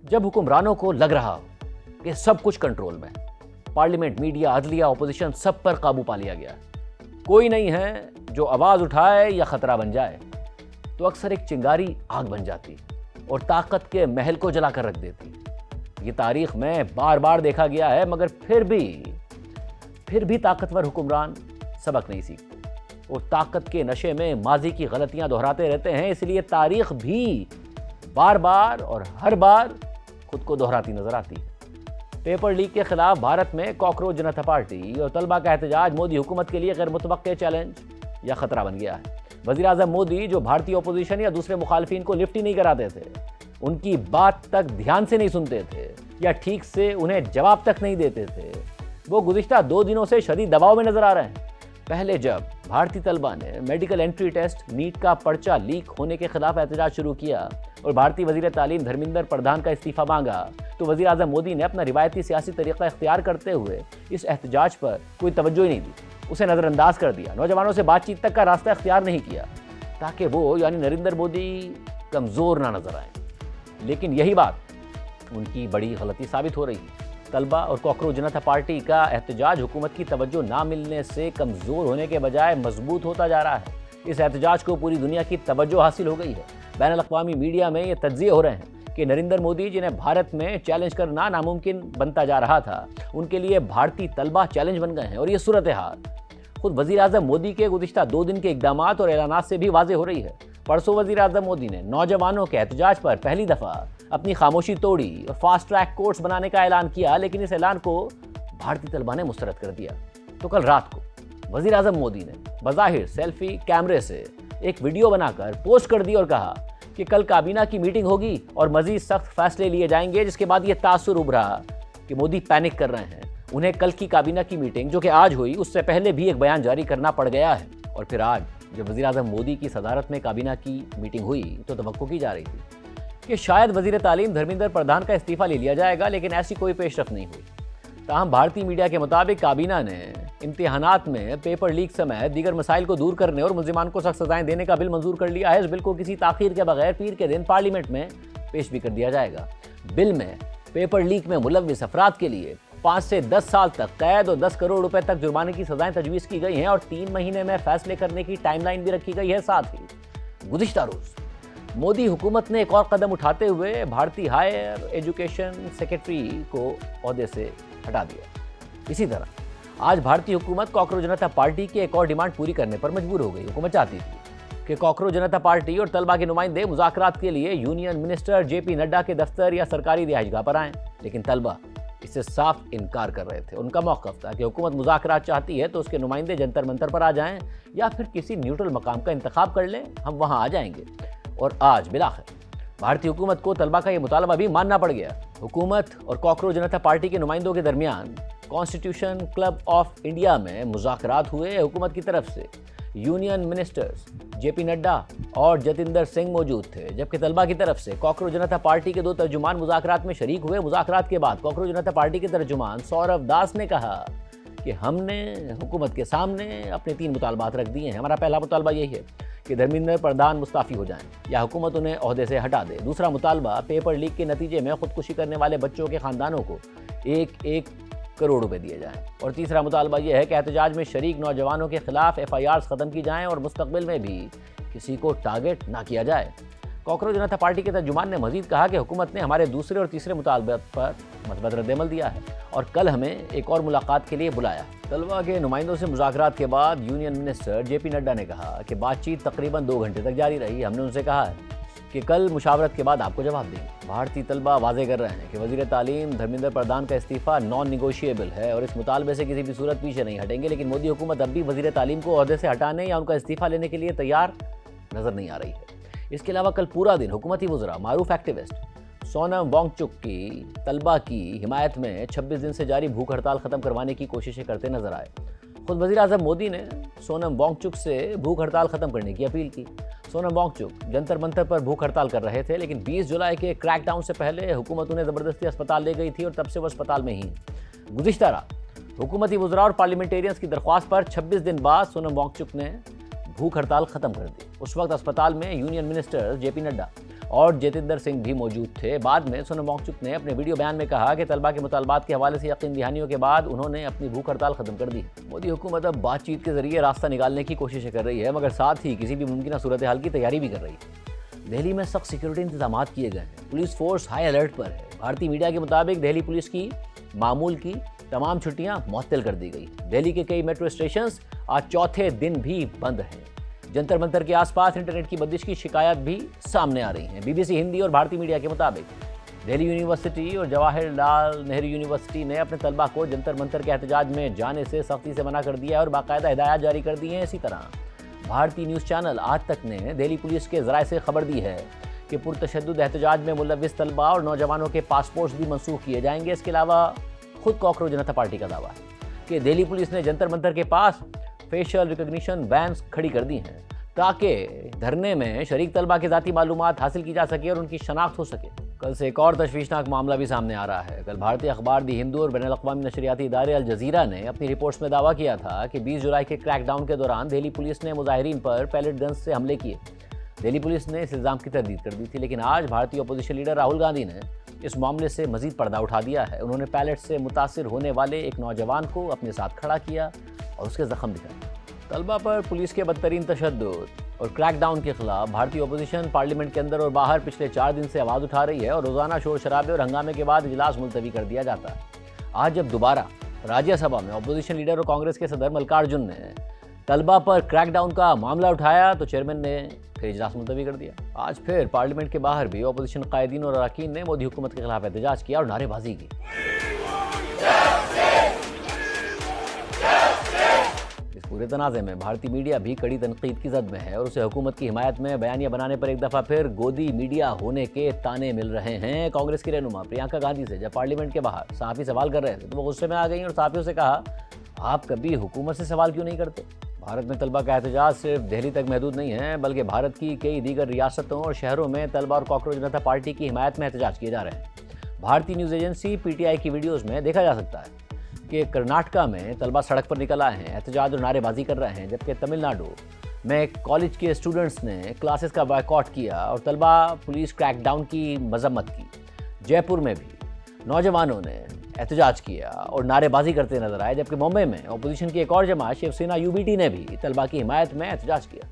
جب حکمرانوں کو لگ رہا ہو کہ سب کچھ کنٹرول میں، پارلیمنٹ، میڈیا، عدلیہ، اپوزیشن سب پر قابو پا لیا گیا، کوئی نہیں ہے جو آواز اٹھائے یا خطرہ بن جائے، تو اکثر ایک چنگاری آگ بن جاتی اور طاقت کے محل کو جلا کر رکھ دیتی۔ یہ تاریخ میں بار بار دیکھا گیا ہے، مگر پھر بھی طاقتور حکمران سبق نہیں سیکھتے اور طاقت کے نشے میں ماضی کی غلطیاں دہراتے رہتے ہیں۔ اس لیے تاریخ بھی بار بار اور ہر بار خود کو دہراتی نظر آتی ہے۔ پیپر لیک کے خلاف بھارت میں کاکروچ جنتا پارٹی اور طلبہ کا احتجاج مودی حکومت کے لیے غیر متوقع چیلنج یا خطرہ بن گیا ہے۔ وزیر اعظم مودی جو بھارتی اپوزیشن یا دوسرے مخالفین کو لفٹ ہی نہیں کراتے تھے، ان کی بات تک دھیان سے نہیں سنتے تھے یا ٹھیک سے انہیں جواب تک نہیں دیتے تھے، وہ گزشتہ 2 دنوں سے شدید دباؤ میں نظر آ رہے ہیں۔ پہلے جب بھارتی طلبہ نے میڈیکل انٹری ٹیسٹ نیٹ کا پرچہ لیک ہونے کے خلاف احتجاج شروع کیا اور بھارتی وزیر تعلیم دھرمیندر پردھان کا استعفیٰ مانگا، تو وزیر اعظم مودی نے اپنا روایتی سیاسی طریقہ اختیار کرتے ہوئے اس احتجاج پر کوئی توجہ ہی نہیں دی، اسے نظر انداز کر دیا، نوجوانوں سے بات چیت تک کا راستہ اختیار نہیں کیا تاکہ وہ یعنی نریندر مودی کمزور نہ نظر آئیں۔ لیکن یہی بات ان کی بڑی غلطی ثابت ہو رہی ہے۔ طلبہ اور کاکروچ جنتا پارٹی کا احتجاج حکومت کی توجہ نہ ملنے سے کمزور ہونے کے بجائے مضبوط ہوتا جا رہا ہے۔ اس احتجاج کو پوری دنیا کی توجہ حاصل ہو گئی ہے۔ بین الاقوامی میڈیا میں یہ تجزیے ہو رہے ہیں کہ نریندر مودی جنہیں بھارت میں چیلنج کرنا ناممکن بنتا جا رہا تھا، ان کے لیے بھارتی طلبہ چیلنج بن گئے ہیں، اور یہ صورتحال خود وزیر اعظم مودی کے گزشتہ 2 دن کے اقدامات اور اعلانات سے بھی واضح ہو رہی ہے۔ پرسوں وزیر اعظم مودی نے نوجوانوں کے احتجاج پر پہلی دفعہ اپنی خاموشی توڑی اور فاسٹ ٹریک کورٹس بنانے کا اعلان کیا، لیکن اس اعلان کو بھارتی طلبہ نے مسترد کر دیا۔ تو کل رات کو وزیر اعظم مودی نے بظاہر سیلفی کیمرے سے ایک ویڈیو بنا کر پوسٹ کر دی اور کہا کہ کل کابینہ کی میٹنگ ہوگی اور مزید سخت فیصلے لیے جائیں گے، جس کے بعد یہ تاثر ابھرا کہ مودی پینک کر رہے ہیں۔ انہیں کل کی کابینہ کی میٹنگ جو کہ آج ہوئی، اس سے پہلے بھی ایک بیان جاری کرنا پڑ گیا ہے، اور پھر آج جب وزیر اعظم مودی کی صدارت میں کابینہ کی میٹنگ ہوئی تو توقع کی جا رہی تھی کہ شاید وزیر تعلیم دھرمیندر پردھان کا استعفیٰ لے لیا جائے گا، لیکن ایسی کوئی پیش رفت نہیں ہوئی۔ تاہم بھارتی میڈیا کے مطابق کابینہ نے امتحانات میں پیپر لیک سمیت دیگر مسائل کو دور کرنے اور ملزمان کو سخت سزائیں دینے کا بل منظور کر لیا ہے۔ اس بل کو کسی تاخیر کے بغیر پیر کے دن پارلیمنٹ میں پیش بھی کر دیا جائے گا۔ بل میں پیپر لیک میں ملوث افراد کے لیے 5 سے 10 سال تک قید اور 10 کروڑ روپے تک جرمانے کی سزائیں تجویز کی گئی ہیں، اور 3 مہینے میں فیصلے کرنے کی ٹائم لائن بھی رکھی گئی ہے۔ ساتھ ہی گزشتہ روز مودی حکومت نے ایک اور قدم اٹھاتے ہوئے بھارتی ہائر ایجوکیشن سیکرٹری کو عہدے سے ہٹا دیا۔ اسی طرح آج بھارتی حکومت کاکروچ جنتا پارٹی کی ایک اور ڈیمانڈ پوری کرنے پر مجبور ہو گئی۔ حکومت چاہتی تھی کہ کاکروچ جنتا پارٹی اور طلبہ کے نمائندے مذاکرات کے لیے یونین منسٹر جے پی نڈا کے دفتر یا سرکاری رہائش گاہ پر آئیں، لیکن طلبہ اس سے صاف انکار کر رہے تھے۔ ان کا موقف تھا کہ حکومت مذاکرات چاہتی ہے تو اس کے نمائندے جنتر منتر پر آ جائیں یا پھر کسی نیوٹرل مقام کا انتخاب کر لیں، ہم وہاں آ جائیں گے۔ اور آج بالآخر بھارتی حکومت کو طلبہ کا یہ مطالبہ بھی ماننا پڑ گیا۔ حکومت اور کاکروچ جنتا پارٹی کے نمائندوں کے درمیان کانسٹیٹیوشن کلب آف انڈیا میں مذاکرات ہوئے۔ حکومت کی طرف سے یونین منسٹرز جے پی نڈا اور جتیندر سنگھ موجود تھے، جبکہ طلبہ کی طرف سے کاکروچ جنتا پارٹی کے 2 ترجمان مذاکرات میں شریک ہوئے۔ مذاکرات کے بعد کاکروچ جنتا پارٹی کے ترجمان سوربھ داس نے کہا کہ ہم نے حکومت کے سامنے اپنے 3 مطالبات رکھ دیے ہیں۔ ہمارا پہلا مطالبہ یہی ہے کہ دھرمیندر پردھان مستعفی ہو جائیں یا حکومت انہیں عہدے سے ہٹا دے۔ دوسرا مطالبہ پیپر لیک کے نتیجے میں خودکشی کرنے والے بچوں کے خاندانوں کو 1 کروڑ روپے دیے جائیں، اور تیسرا مطالبہ یہ ہے کہ احتجاج میں شریک نوجوانوں کے خلاف FIRs ختم کی جائیں اور مستقبل میں بھی کسی کو ٹارگٹ نہ کیا جائے۔ کاکروچ جنتا پارٹی کے ترجمان نے مزید کہا کہ حکومت نے ہمارے دوسرے اور تیسرے مطالبات پر مثبت رد عمل دیا ہے اور کل ہمیں ایک اور ملاقات کے لیے بلایا۔ طلبہ کے نمائندوں سے مذاکرات کے بعد یونین منسٹر جے پی نڈا نے کہا کہ بات چیت تقریباً 2 گھنٹے تک جاری رہی۔ ہم نے ان سے کہا ہے کہ کل مشاورت کے بعد آپ کو جواب دیں گے۔ بھارتی طلبہ واضح کر رہے ہیں کہ وزیر تعلیم دھرمیندر پردھان کا استعفیٰ نان نیگوشیبل ہے اور اس مطالبے سے کسی بھی صورت پیچھے نہیں ہٹیں گے، لیکن مودی حکومت اب بھی وزیر تعلیم کو عہدے سے ہٹانے یا ان کا استعفیٰ لینے کے لیے تیار نظر نہیں آ رہی ہے۔ اس کے علاوہ کل پورا دن حکومتی وزراء معروف ایکٹیوسٹ سونم وانگ چک کی طلبہ کی حمایت میں 26 دن سے جاری بھوک ہڑتال ختم کروانے کی کوششیں کرتے نظر آئے۔ خود وزیر اعظم مودی نے سونم وانگ چک سے بھوک ہڑتال ختم کرنے کی اپیل کی۔ سونم وانگ چک جنتر منتر پر بھوک ہڑتال کر رہے تھے، لیکن 20 جولائی کے کریک ڈاؤن سے پہلے حکومت انہیں زبردستی اسپتال لے گئی تھی اور تب سے وہ اسپتال میں ہی ہیں۔ گزشتہ رات حکومتی وزراء اور پارلیمنٹیرینز کی درخواست پر 26 دن بعد سونم وانگ چک نے بھوک ہڑتال ختم کر دی۔ اس وقت اسپتال میں یونین منسٹر جے پی نڈا اور جتیندر سنگھ بھی موجود تھے۔ بعد میں سونم وانگچک نے اپنے ویڈیو بیان میں کہا کہ طلبہ کے مطالبات کے حوالے سے یقین دہانیوں کے بعد انہوں نے اپنی بھوک ہڑتال ختم کر دی۔ مودی حکومت اب بات چیت کے ذریعے راستہ نکالنے کی کوششیں کر رہی ہے، مگر ساتھ ہی کسی بھی ممکنہ صورتحال کی تیاری بھی کر رہی ہے۔ دہلی میں سخت سیکورٹی انتظامات کیے گئے ہیں، پولیس فورس ہائی الرٹ پر ہے۔ بھارتی میڈیا کے مطابق دہلی پولیس کی معمول کی تمام چھٹیاں معطل کر دی گئی۔ دہلی کے کئی میٹرو اسٹیشنز آج چوتھے دن بھی بند ہیں۔ جنتر منتر کے آس پاس انٹرنیٹ کی بندش کی شکایات بھی سامنے آ رہی ہیں۔ بی بی سی ہندی اور بھارتی میڈیا کے مطابق دہلی یونیورسٹی اور جواہر لال نہرو یونیورسٹی نے اپنے طلبہ کو جنتر منتر کے احتجاج میں جانے سے سختی سے منع کر دیا ہے اور باقاعدہ ہدایات جاری کر دی ہیں۔ اسی طرح بھارتی نیوز چینل آج تک نے دہلی پولیس کے ذرائع سے خبر دی ہے کہ پرتشدد احتجاج میں ملوث طلبہ اور نوجوانوں کے پاسپورٹس بھی منسوخ کیے جائیں گے۔ اس کے علاوہ خود کاکروچ جنتا پارٹی کا دعویٰ ہے کہ دہلی پولیس نے جنتر منتر کے پاس فیشل ریکگنیشن وینز کھڑی کر دی ہیں تاکہ دھرنے میں شریک طلبہ کی ذاتی معلومات حاصل کی جا سکے اور ان کی شناخت ہو سکے۔ کل سے ایک اور تشویشناک معاملہ بھی سامنے آ رہا ہے۔ کل بھارتی اخبار دی ہندو اور بین الاقوامی نشریاتی ادارے الجزیرہ نے اپنی رپورٹس میں دعویٰ کیا تھا کہ 20 جولائی کے کریک ڈاؤن کے دوران دہلی پولیس نے مظاہرین پر پیلٹ گنز سے حملے کیے۔ دہلی پولیس نے اس الزام کی تردید کر دی تھی، لیکن آج بھارتی اپوزیشن لیڈر راہل گاندھی نے اس معاملے سے مزید پردہ اٹھا دیا ہے۔ انہوں نے پیلٹ سے متاثر ہونے والے ایک نوجوان کو اپنے ساتھ کھڑا کیا اور اس کے زخم دکھائے۔ طلبہ پر پولیس کے بدترین تشدد اور کریک ڈاؤن کے خلاف بھارتی اپوزیشن پارلیمنٹ کے اندر اور باہر پچھلے 4 دن سے آواز اٹھا رہی ہے اور روزانہ شور شرابے اور ہنگامے کے بعد اجلاس ملتوی کر دیا جاتا ہے۔ آج جب دوبارہ راجیہ سبھا میں اپوزیشن لیڈر اور کانگریس کے صدر ملکارجن نے طلبہ پر کریک ڈاؤن کا معاملہ اٹھایا تو چیئرمین نے پھر اجلاس ملتوی کر دیا۔ آج پھر پارلیمنٹ کے باہر بھی اپوزیشن قائدین اور اراکین نے مودی حکومت کے خلاف احتجاج کیا اور نعرے بازی کی۔ اس پورے تنازع میں بھارتی میڈیا بھی کڑی تنقید کی زد میں ہے اور اسے حکومت کی حمایت میں بیانیہ بنانے پر ایک دفعہ پھر گودی میڈیا ہونے کے تانے مل رہے ہیں۔ کانگریس کی رہنما پرینکا گاندھی سے جب پارلیمنٹ کے باہر صحافی سوال کر رہے تھے تو وہ غصے میں آ گئیں اور صحافیوں سے کہا، آپ کبھی حکومت سے سوال کیوں نہیں کرتے؟ بھارت میں طلبہ کا احتجاج صرف دہلی تک محدود نہیں ہے، بلکہ بھارت کی کئی دیگر ریاستوں اور شہروں میں طلبہ اور کاکروچ جنتا پارٹی کی حمایت میں احتجاج کیے جا رہے ہیں۔ بھارتی news agency P T I کی ویڈیوز میں دیکھا جا سکتا ہے کہ کرناٹکا میں طلبہ سڑک پر نکل آئے ہیں، احتجاج اور نعرے بازی کر رہے ہیں، جبکہ تمل ناڈو میں کالج کے اسٹوڈنٹس نے کلاسز کا بائیکاٹ کیا اور طلبہ پولیس کریک ڈاؤن کی مذمت کی۔ جے پور میں بھی نوجوانوں نے احتجاج کیا اور نعرے بازی کرتے نظر آئے، جبکہ ممبئی میں اپوزیشن کی ایک اور جماعت Shiv Sena you B T نے بھی طلبہ کی حمایت میں احتجاج کیا۔